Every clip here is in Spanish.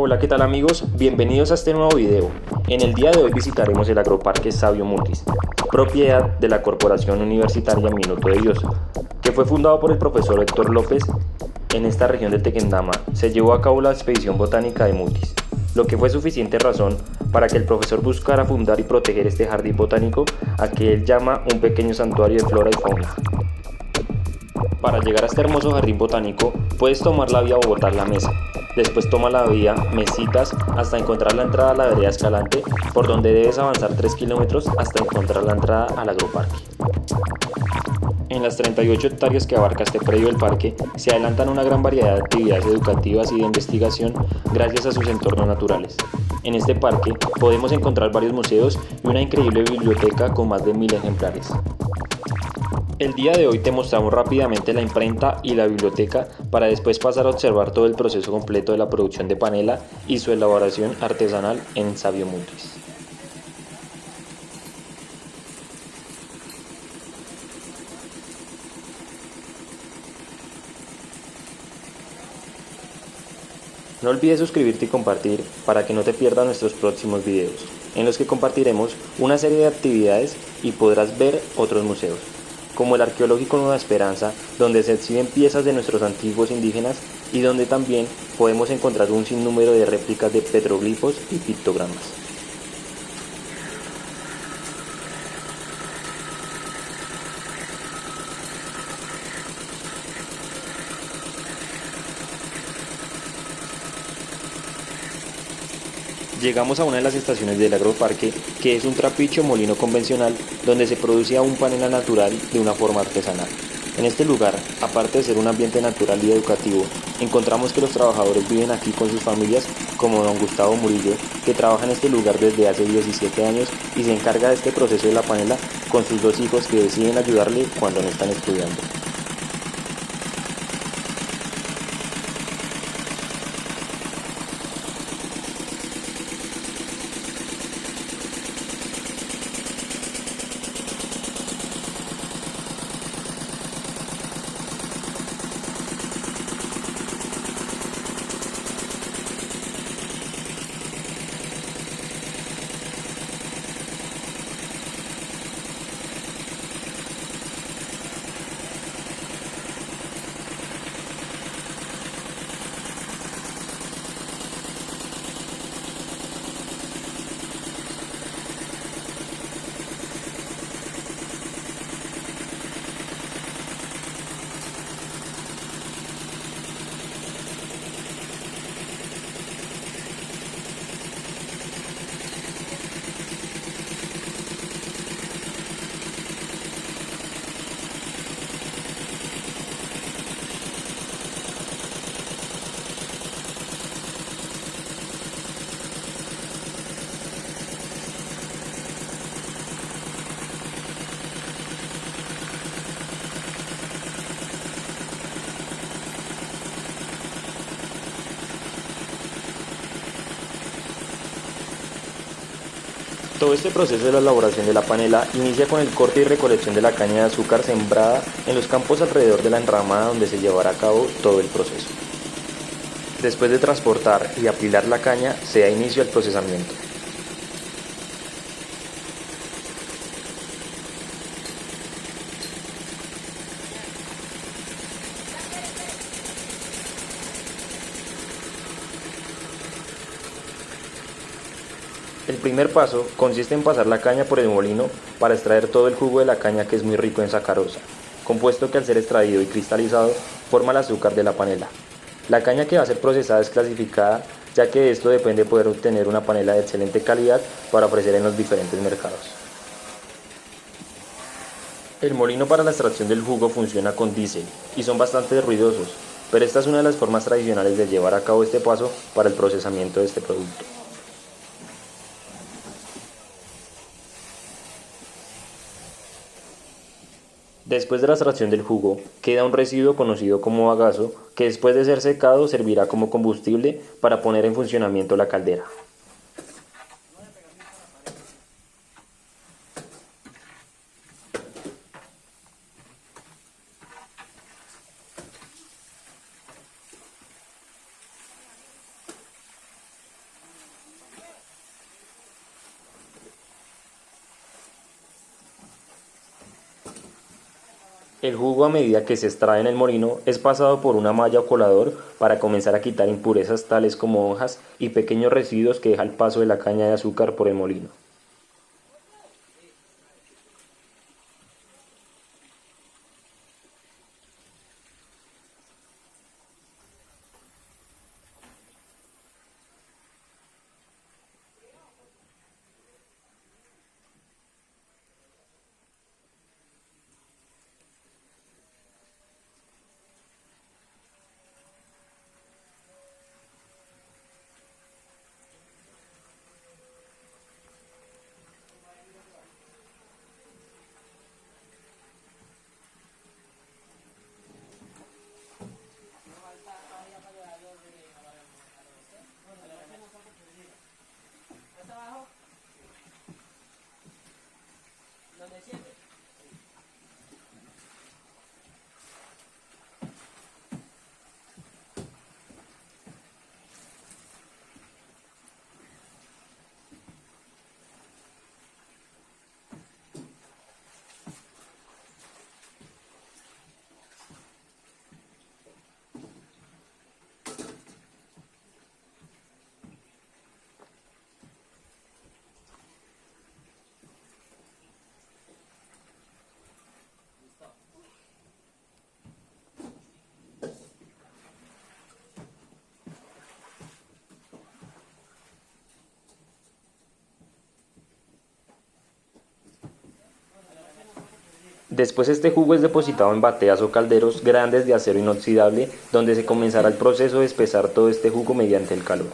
Hola, ¿qué tal amigos? Bienvenidos a este nuevo video. En el día de hoy visitaremos el Agroparque Sabio Mutis, propiedad de la Corporación Universitaria Minuto de Dios, que fue fundado por el profesor Héctor López. En esta región de Tequendama se llevó a cabo la expedición botánica de Mutis, lo que fue suficiente razón para que el profesor buscara fundar y proteger este jardín botánico a que él llama un pequeño santuario de flora y fauna. Para llegar a este hermoso jardín botánico, puedes tomar la vía Bogotá-La Mesa. Después toma la vía Mesitas hasta encontrar la entrada a la vereda Escalante, por donde debes avanzar 3 kilómetros hasta encontrar la entrada al agroparque. En las 38 hectáreas que abarca este predio del parque, se adelantan una gran variedad de actividades educativas y de investigación gracias a sus entornos naturales. En este parque podemos encontrar varios museos y una increíble biblioteca con más de 1000 ejemplares. El día de hoy te mostramos rápidamente la imprenta y la biblioteca para después pasar a observar todo el proceso completo de la producción de panela y su elaboración artesanal en Sabio Mutis. No olvides suscribirte y compartir para que no te pierdas nuestros próximos videos, en los que compartiremos una serie de actividades y podrás ver otros museos, como el Arqueológico Nueva Esperanza, donde se exhiben piezas de nuestros antiguos indígenas y donde también podemos encontrar un sinnúmero de réplicas de petroglifos y pictogramas. Llegamos a una de las estaciones del agroparque, que es un trapiche o molino convencional donde se producía un panela natural de una forma artesanal. En este lugar, aparte de ser un ambiente natural y educativo, encontramos que los trabajadores viven aquí con sus familias, como don Gustavo Murillo, que trabaja en este lugar desde hace 17 años y se encarga de este proceso de la panela con sus 2 hijos que deciden ayudarle cuando no están estudiando. Todo este proceso de la elaboración de la panela inicia con el corte y recolección de la caña de azúcar sembrada en los campos alrededor de la enramada donde se llevará a cabo todo el proceso. Después de transportar y apilar la caña, se da inicio al procesamiento. El primer paso consiste en pasar la caña por el molino para extraer todo el jugo de la caña, que es muy rico en sacarosa, compuesto que al ser extraído y cristalizado forma el azúcar de la panela. La caña que va a ser procesada es clasificada, ya que de esto depende poder obtener una panela de excelente calidad para ofrecer en los diferentes mercados. El molino para la extracción del jugo funciona con diésel y son bastante ruidosos, pero esta es una de las formas tradicionales de llevar a cabo este paso para el procesamiento de este producto. Después de la extracción del jugo, queda un residuo conocido como bagazo, que después de ser secado servirá como combustible para poner en funcionamiento la caldera. El jugo a medida que se extrae en el molino es pasado por una malla o colador para comenzar a quitar impurezas tales como hojas y pequeños residuos que deja el paso de la caña de azúcar por el molino. Después este jugo es depositado en bateas o calderos grandes de acero inoxidable donde se comenzará el proceso de espesar todo este jugo mediante el calor.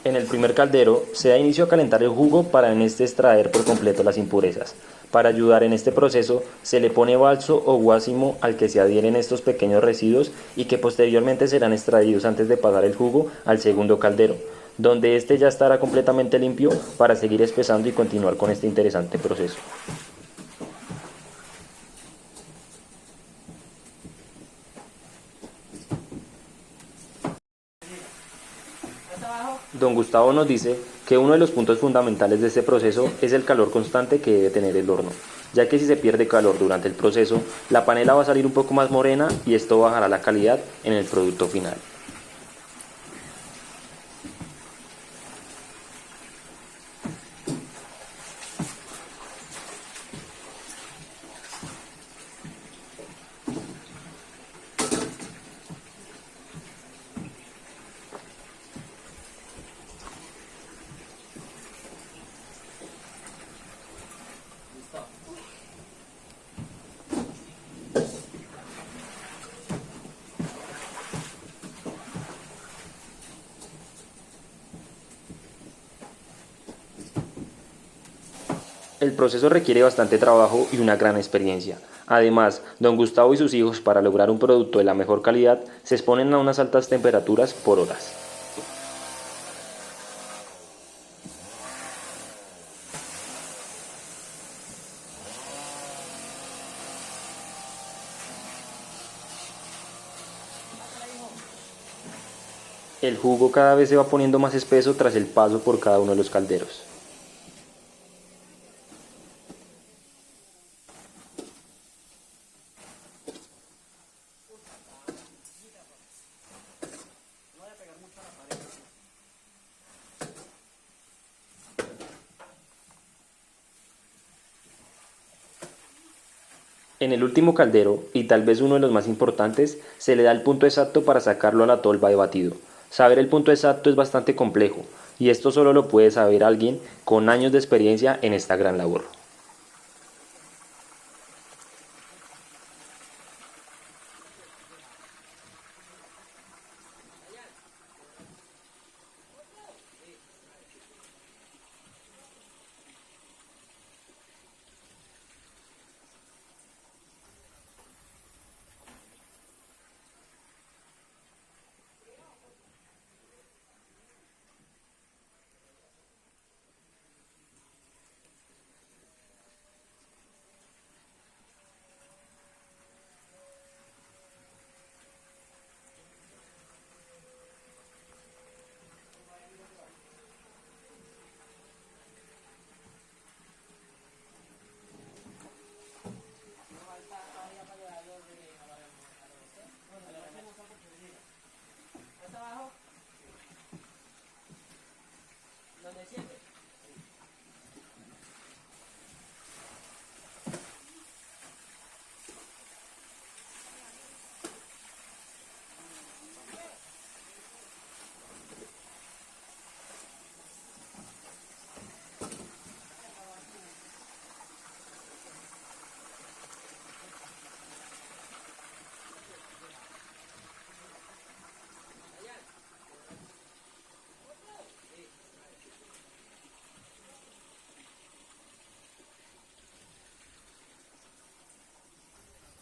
En el primer caldero se da inicio a calentar el jugo para en este extraer por completo las impurezas. Para ayudar en este proceso se le pone balso o guásimo al que se adhieren estos pequeños residuos y que posteriormente serán extraídos antes de pasar el jugo al segundo caldero, donde este ya estará completamente limpio para seguir espesando y continuar con este interesante proceso. Don Gustavo nos dice que uno de los puntos fundamentales de este proceso es el calor constante que debe tener el horno, ya que si se pierde calor durante el proceso, la panela va a salir un poco más morena y esto bajará la calidad en el producto final. El proceso requiere bastante trabajo y una gran experiencia. Además, don Gustavo y sus hijos, para lograr un producto de la mejor calidad, se exponen a unas altas temperaturas por horas. El jugo cada vez se va poniendo más espeso tras el paso por cada uno de los calderos. En el último caldero, y tal vez uno de los más importantes, se le da el punto exacto para sacarlo a la tolva de batido. Saber el punto exacto es bastante complejo, y esto solo lo puede saber alguien con años de experiencia en esta gran labor.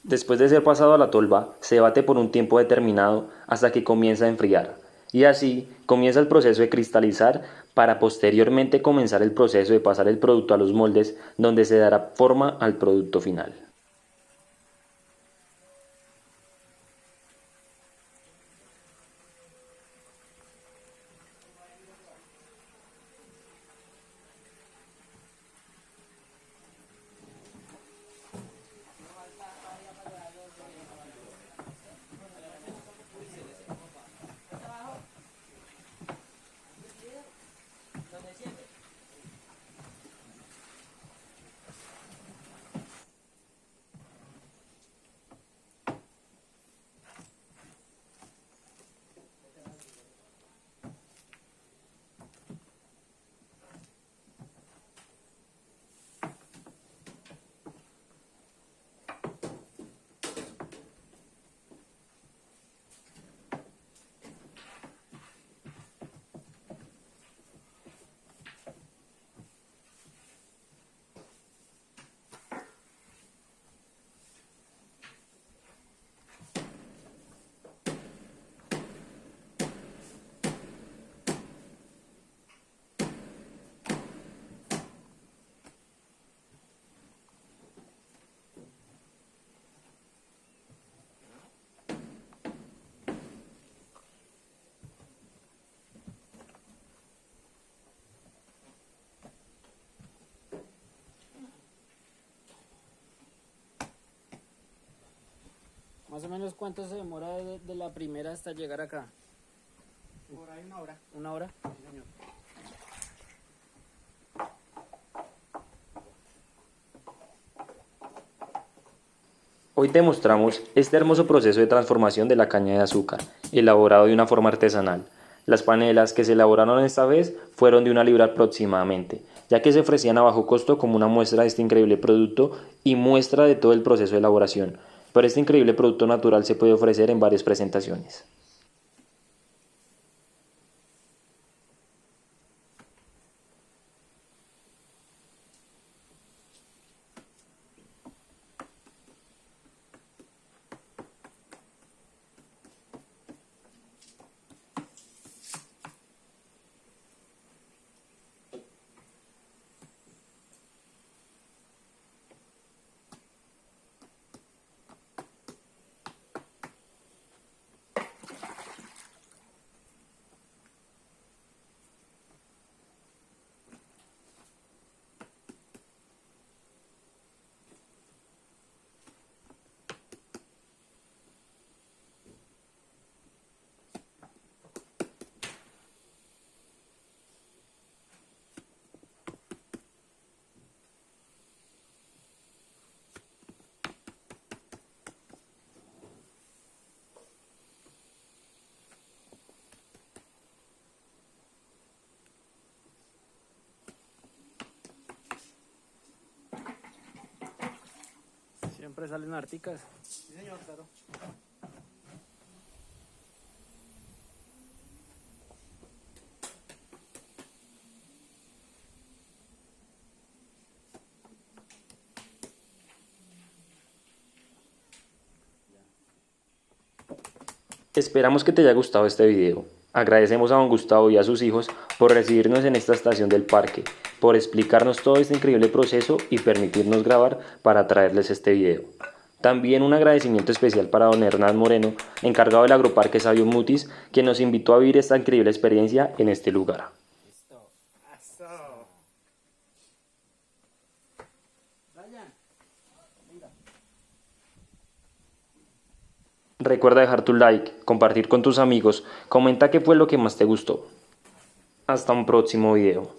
Después de ser pasado a la tolva, se bate por un tiempo determinado hasta que comienza a enfriar. Y así comienza el proceso de cristalizar para posteriormente comenzar el proceso de pasar el producto a los moldes donde se dará forma al producto final. Más o menos cuánto se demora de la primera hasta llegar acá. Por ahí 1 hora. ¿Una hora? Sí, señor. Hoy te mostramos este hermoso proceso de transformación de la caña de azúcar, elaborado de una forma artesanal. Las panelas que se elaboraron esta vez fueron de 1 libra aproximadamente, ya que se ofrecían a bajo costo como una muestra de este increíble producto y muestra de todo el proceso de elaboración. Pero este increíble producto natural se puede ofrecer en varias presentaciones. Siempre salen articas. Sí, señor, claro. Esperamos que te haya gustado este video. Agradecemos a don Gustavo y a sus hijos por recibirnos en esta estación del parque, por explicarnos todo este increíble proceso y permitirnos grabar para traerles este video. También un agradecimiento especial para don Hernán Moreno, encargado del agroparque Sabio Mutis, quien nos invitó a vivir esta increíble experiencia en este lugar. Listo. Eso. Brian, venga. Recuerda dejar tu like, compartir con tus amigos, comenta qué fue lo que más te gustó. Hasta un próximo video.